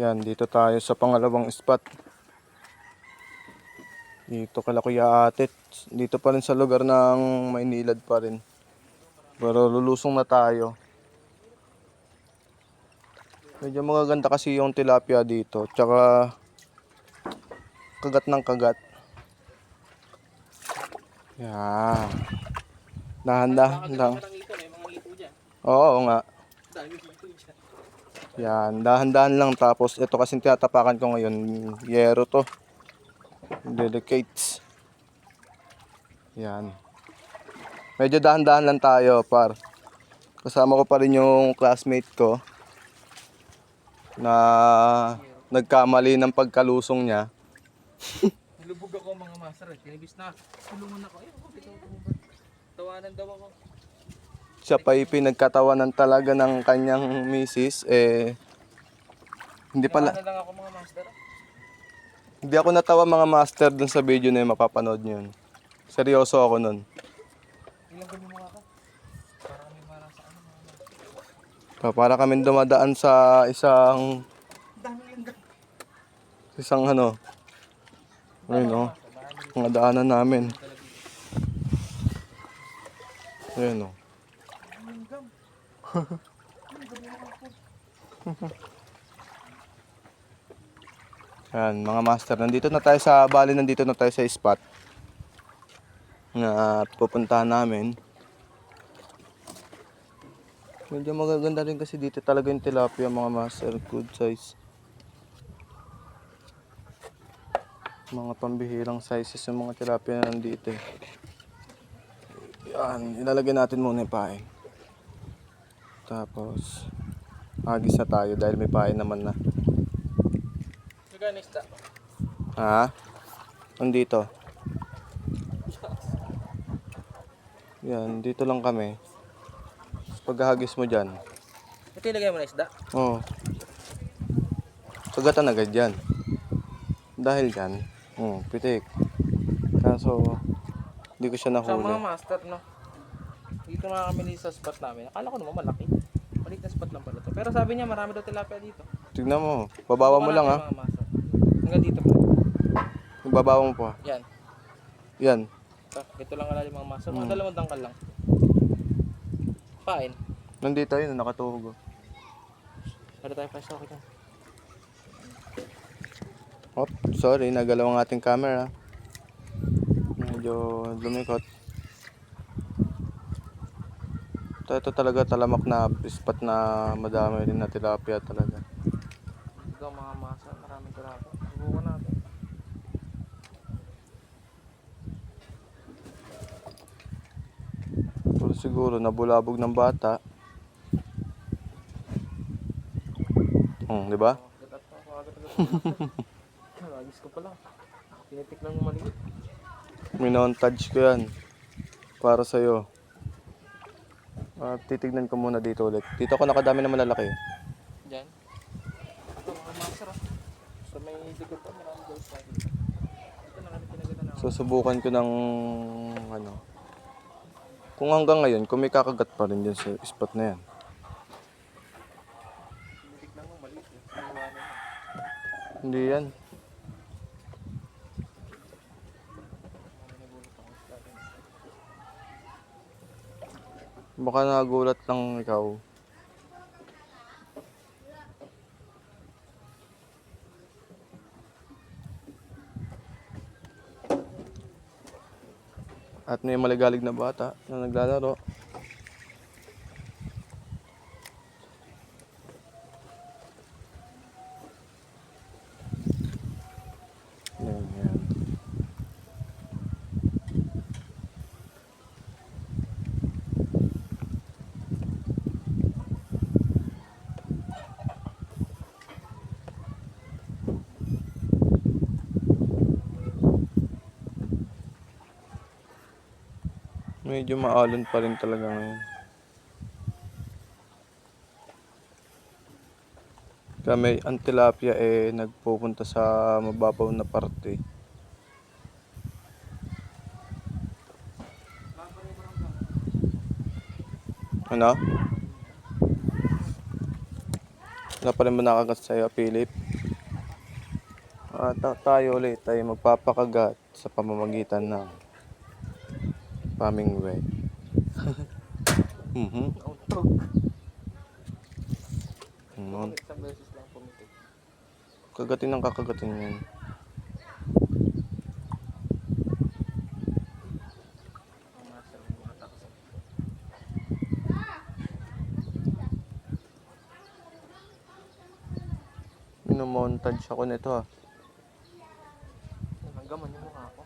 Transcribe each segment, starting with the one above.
Yan, dito tayo sa pangalawang spot. Dito kala Kuya Atit. Dito pa rin sa lugar ng Maynilad pa rin. Pero lulusong na tayo. Medyo magaganda kasi yung tilapia dito. Tsaka kagat ng kagat. Yan. Dahan-dahan lang. Oo nga. Yan, dahan-dahan lang. Tapos ito kasi tinatapakan ko ngayon. Yero to. Delicates. Yan. Medyo dahan-dahan lang tayo, par. Kasama ko pa rin yung classmate ko na nagkamali ng pagkalusong niya. Nilubog ako mga master. Tinibis na. Tulungan ako. Ayun, tawanan daw ako. Siya pa pinagkatawanan talaga ng kanyang misis. Hindi pala. Tawanan lang ako mga master. Hindi ako natawa mga master dun sa video na yun, mapapanood nyo yun. Seryoso ako nun. Ilang ganun mga ka? Para kami para sa ano mga master. Para kami dumadaan sa isang ano. Ayun o. Mga daanan namin. Ayun o. Yan, mga master. Nandito na tayo sa spot na pupuntahan namin. Medyo magaganda rin kasi dito talaga yung tilapia mga master. Good size. Mga pambihirang sizes yung mga tilapia na nandito. Yan, ilalagay natin muna yung pain. Tapos agis na tayo dahil may pain naman na. Ganista. Ha? Nandito. Yan, dito lang kami. Paghahagis mo dyan. Ito ilagay mo na isda? Oo. Sugatan agad dyan. Dahil dyan, pitik. Kaso, hindi ko siya Sa nahuli. mga master, no? Dito nga kami sa spot namin. Akala ko naman malaki. Maliit na spot lang pala to. Pero sabi niya marami daw tilapia dito. Tignan mo. Babawa mo lang ha. Mga master. Hanggang dito pa. Babawa mo pa. Yan. Yan. Ito lang alalim mga master. Mga dalawang dangkal lang. Pain. Nandito yun, nakatuhog. Para tayo pa sa akin. Oh, sorry, nagalaw ang ating camera. Medyo lumikot. Ito talaga talamak na spot na madami rin na tilapia talaga. Ito mga master. Maraming tilapia. Subukan natin. Pero siguro nabulabog ng bata. Di ba? Agis ko pala. Tinitik lang yung maliit. Minontage ko yan. Para sa'yo. Titignan ko muna dito ulit. Dito ako nakadami na malalaki. Diyan. Ito mga master. Sa may likod pa marami daw sa akin. Ito na kami pinagana na. Susubukan ko ng ano. Kung hanggang ngayon, kung may kakagat pa rin dyan sa spot na yan. Tinitik lang mo maliit. Hindi yan. Baka nagulat lang ikaw. At may maligalig na bata na naglalaro. Yan, yan. Medyo maalon pa rin talaga ngayon. Kami ang tilapia nagpupunta sa mababaw na parte. Ano? Wala pa rin ba nakagat sa'yo, Philip? At tayo ulit ay magpapakagat sa pamamagitan ng Paming Red. Nauntog. Ano, Isang beses lang pumitik. kagatin ng kakagatin yun. Ang master ng ginatakas. Minomontage ako nito ha. Hanggaman yung mukha ko.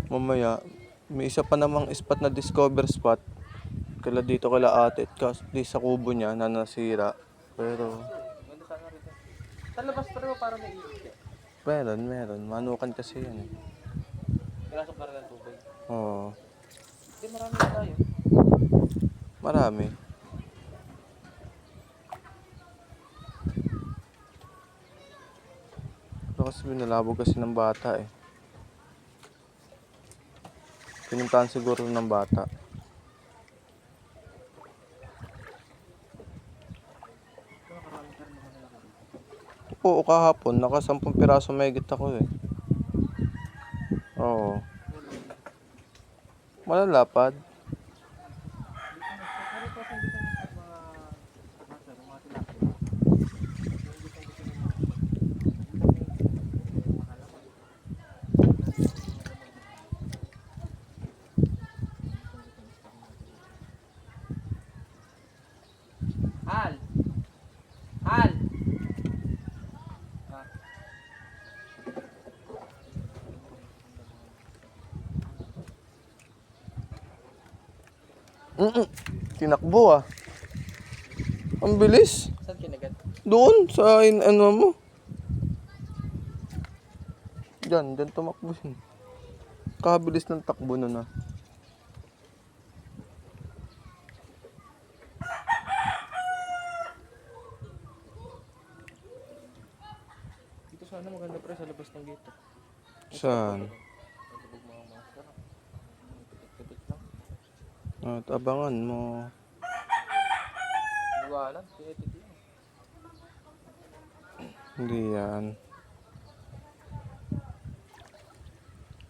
Mamaya, may isa pa namang spot na discover spot. Kala dito kala ate at di sa kubo niya na nasira. Pero, Ganda sana rito. Sa labas pero parang may iit. meron. Manukan kasi yan eh. Pinasok na rin ng tubig. Oo, Hindi, marami na tayo. marami. Pero kasi binalabog kasi ng bata eh. Pinuntahan siguro ng bata. Nakakarami ka rin naman nila dito. Oo, kahapon, naka 10 piraso mahigit ako eh. Oo. Malalapad. Pero po hindi ka mga master, mga tilapia. Hal! Hal! Ah, Tinakbo ah. Ang bilis. saan kinagat? Doon sa ano mo. Diyan tumakbo siya. Kabilis ng takbo nun ah. Dito sana maganda pre sa labas ng gate. Saan? Nagabog mga master. Pitik-pitik lang. At abangan mo. Hindi ko alam, pitik lang. Hindi yan.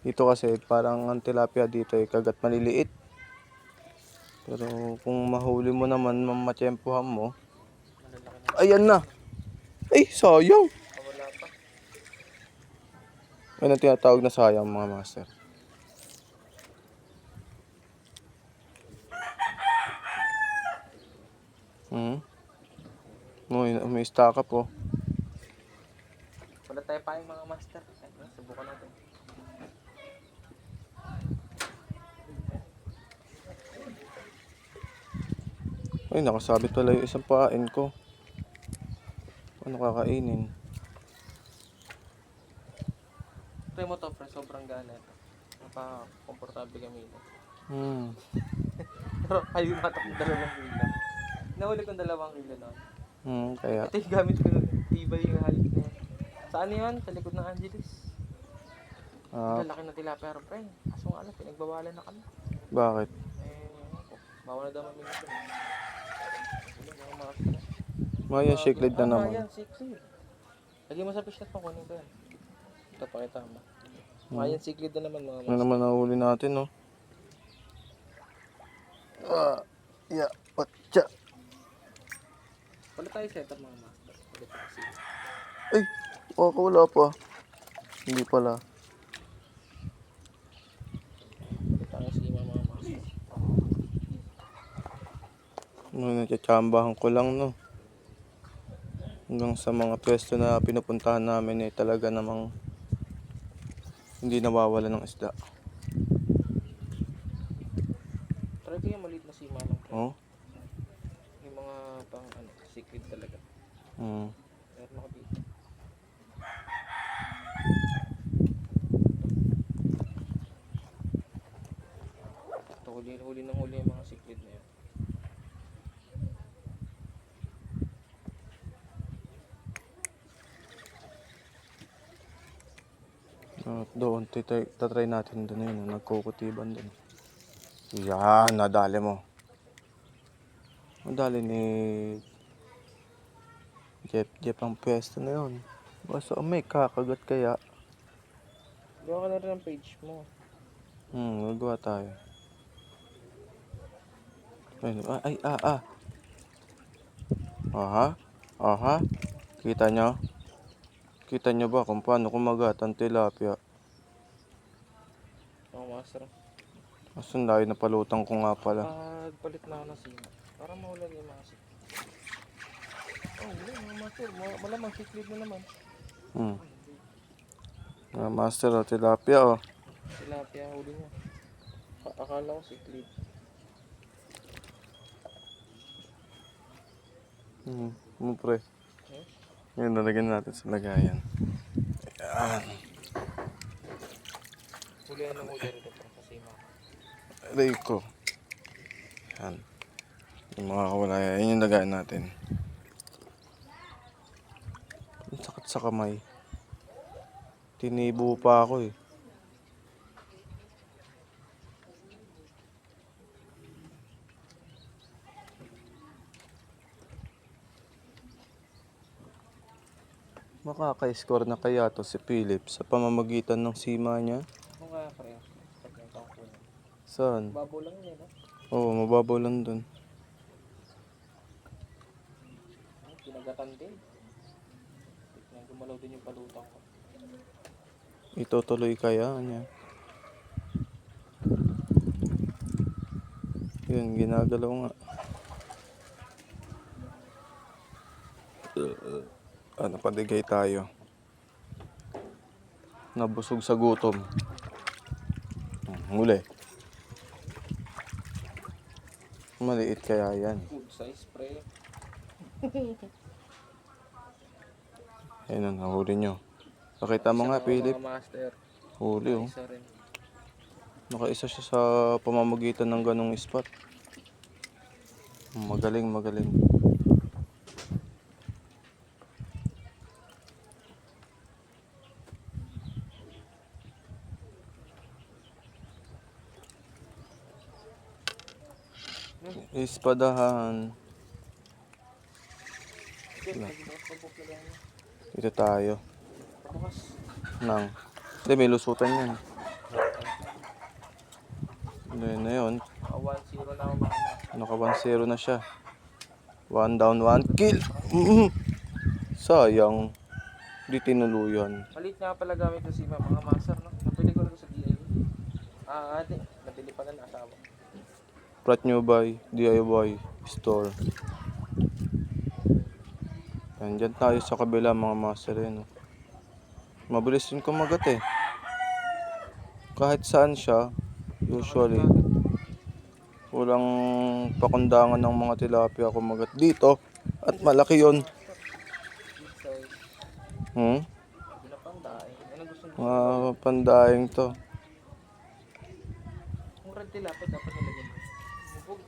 Dito kasi parang ang tilapia dito ay kagat maliliit. Pero kung mahuli mo naman, mamatsyempohan mo. Malalaki na. Ayan na. Ay, sayang. Wala pa. Yan ang tinatawag na sayang mga master. May stock up oh. Wala tayo pa yung mga master. Ay, subukan natin. Ay, nakasabit pala yung isang pain ko. Ano kakainin? Try mo to, pre. Sobrang gana ito. Napaka-komportable gamitin. Pero ayaw matak ng 2 kilo. Nahuli kong 2 kilo noon. Kaya. Ito yung gamit ko nun. Tibay yung halik na yan. Saan yun? Sa likod ng Angeles. Lalaki na tilapia pero pre. Kaso nga lang, pinagbawalan na kami. Bakit? Bawal na daw mamingin ko. Mga master. Maya, cichlid na naman. Yan, cichlid. Lagi mo sa fishnet pa, kunin ko yan. Ito, pakita mo. Mayan, cichlid na naman mga Ano master. naman nahuli natin, no? Patsa. Wala tayo setup mga master. Wala tayo kasi. Ay, wala pa. Hindi pala. Wala tayo sima mga master. Natsatsambahan ko lang, no? Hanggang sa mga pwesto na pinupuntahan namin talaga namang hindi nawawala ng isda. Try ko yung maliit na sima lang. Oh? Yung mga pang cichlid talaga. Meron ako dito. Ito, huli ng huli yung mga cichlid na yun. Doon, tatry natin doon yun. Nagkukutiban doon. Yan, nadali mo. Nadali ni Jeff ang pwesto na yun. Basta may kakagat kaya. Gawa ka na rin ang page mo. Gagawa tayo. Ay. Aha. Aha. Kita nyo? Kita nyo ba kung paano kumagat ang tilapia? Mga master. Asan layo na palutang ko nga pala. Palit na ako ng sima. Para mahulog yung mga sik. Oh, hindi mga master. Malamang siklid na naman. Master o tilapia o. Tilapia huli niya. Akala ko siklid. Pre. Ngayon nalagyan natin sa lagayan. Ayan. Hulihan ng huli rito sa sima. Rico. Ayan. Yung mga kawalaya. Yan yung lagayan natin. Ang sakit sa kamay. Tinibo pa ako eh. Makaka-score na kaya to si Philip sa pamamagitan ng sima niya? Kung kaya pareho. Pagyan ka ko. Saan? Babo lang yan, ha? Oo, mababaw lang dun. Pinagatan din. Gumalaw din yung palutang ko. Itutuloy kaya niya. Yun, ginagalaw nga. Padigay tayo. Nabusog sa gutom. Huli. Maliit kaya yan. Good size pre. Ayun, nahuli nyo. Pakita mo nga, Philip. Mga master. Huli, oh. Isa rin. Nakaisa siya sa pamamagitan ng ganong spot. Magaling. Ispadahan. Dito tayo. Pabukas. Hindi, may lusutan yan. Hindi na yun. 1-0 na ako mga master. Naka 1-0 na siya. 1 down, 1 kill. Sayang. Di tinuluyan. Malit nga pala gamit ko si mga master, no? Nabili ko rin sa DIY. Nabili pa na asawa. Brought nyo by DIY Store. Dyan tayo sa kabila mga master yun. Mabilis yung kumagat eh. Kahit saan siya, usually, walang pakundangan ng mga tilapia kumagat dito. At malaki yun. Pinapandaing. Ano gusto mo? Mga pandaing to. Kung red tilapia, dapat nilagyan mo. Bubog.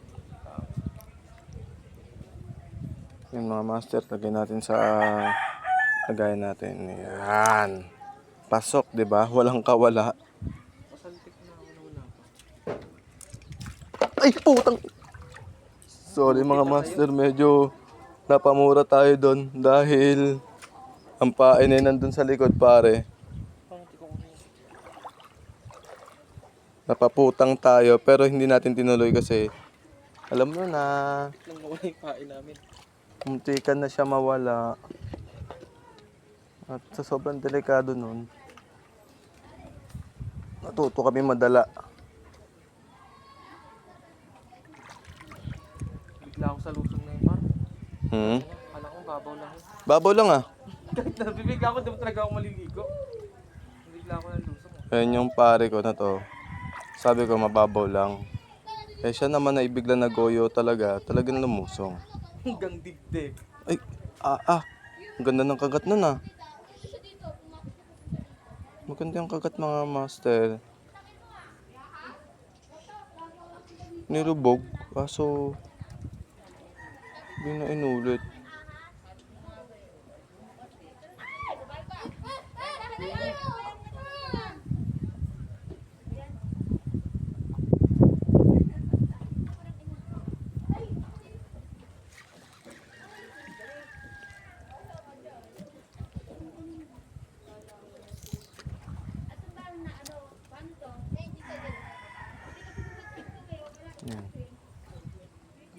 Yung mga master, lagay natin sa lagayan natin. Yan. Pasok, 'di ba? Walang kawala. Masaltik na ako na wala pa. Ay, putang. Sorry mga master, medyo napamura tayo doon dahil ang pain ay nandun sa likod, pare. Napaputang tayo pero hindi natin tinuloy kasi alam mo na, Nang mawala yung pain namin. muntikan na siya mawala. At sa sobrang delikado nun, natuto kami madala. Bigla ako sa lusong na yun, par. Kala ko babaw lang yun. Babaw lang ah. Kahit nabibigla ako, di ba talaga ako maliligo? Bigla ako ng lusong. Ayan yung pare ko na to. Sabi ko mababaw lang. Eh siya naman na bigla nagoyo talagang lumusong. Hanggang dibdib. Ay, ang ganda ng kagat nun ah. Maganda yung kagat mga master. Nilubog, kaso hindi na inulit.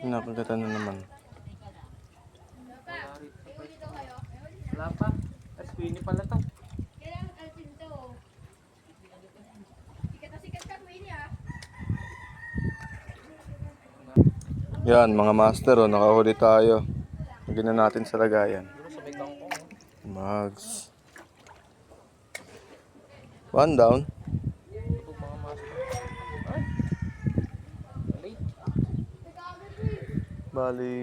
Nakagatan na naman. Wala rin sa pwesto. Wala pa. Ay, Queenie pala to. Yan, mga master, oh, nakahuli tayo. Lagyan na natin sa lagayan. Dito sa may kangkong. Mags. One down. Ito po mga master. Ay. Late. Bali,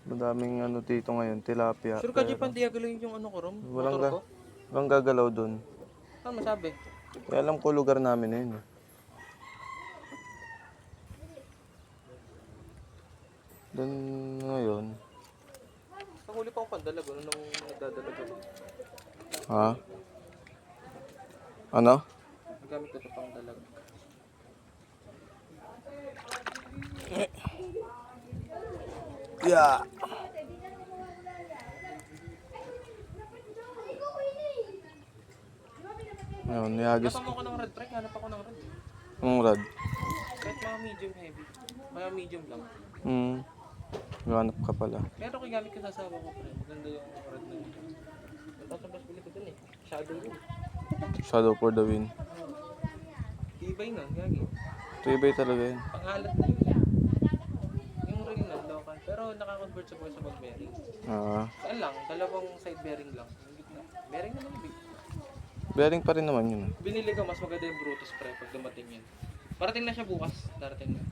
madaming ano dito ngayon, tilapia. Sure ka, Jepan, di agaloy yung ano ko, Rom? Walang, Motor ko? walang gagalaw dun. Saan masabi? Kaya alam ko lugar namin na yun. Eh. Doon ngayon. Nahuli pa akong pandalag, ano nang nagdadalag ako? Ha? Ano? Nagamit ko ito pang dalag. Yeah. Ngayon, nihagis Hanap ako ng red, Frank. Hanap ako ng red. ang rad. Kahit mga medium heavy. Mga medium lang. Ganap ka pala. Pero kung gamit ko sa asawa ko, pre. Maganda yung red na yun. Tapos ang bili ko dun eh. Shadow yun. Shadow for the win. Tibay na, gagi. Tibay talaga yun. Pangalat na yun. Yung ring na, local. Pero nakakonvert sa ball bearing. Saan lang? Dalawang side bearing lang. Yung gitna. Bearing naman yung big. Bearing pa rin naman yun. Binili ko, mas maganda yung Brutus pre pag dumating yan. Parating na siya bukas. Darating na.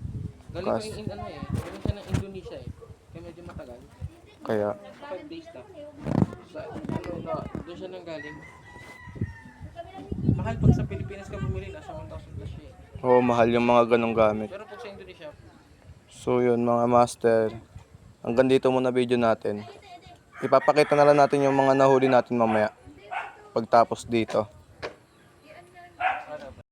Galing Bukas. pa yung ano eh. Galing siya ng Indonesia eh. Kaya medyo matagal. Kaya, Sa 5 days na. Sa ano na, doon siya nang galing. Mahal pag sa Pilipinas ka bumili, nasa 1,000 plus siya eh. oo, mahal yung mga ganong gamit. Pero pag sa Indonesia, So yun mga master, hanggang dito muna video natin. Ipapakita na lang natin yung mga nahuli natin mamaya. Pagtapos dito.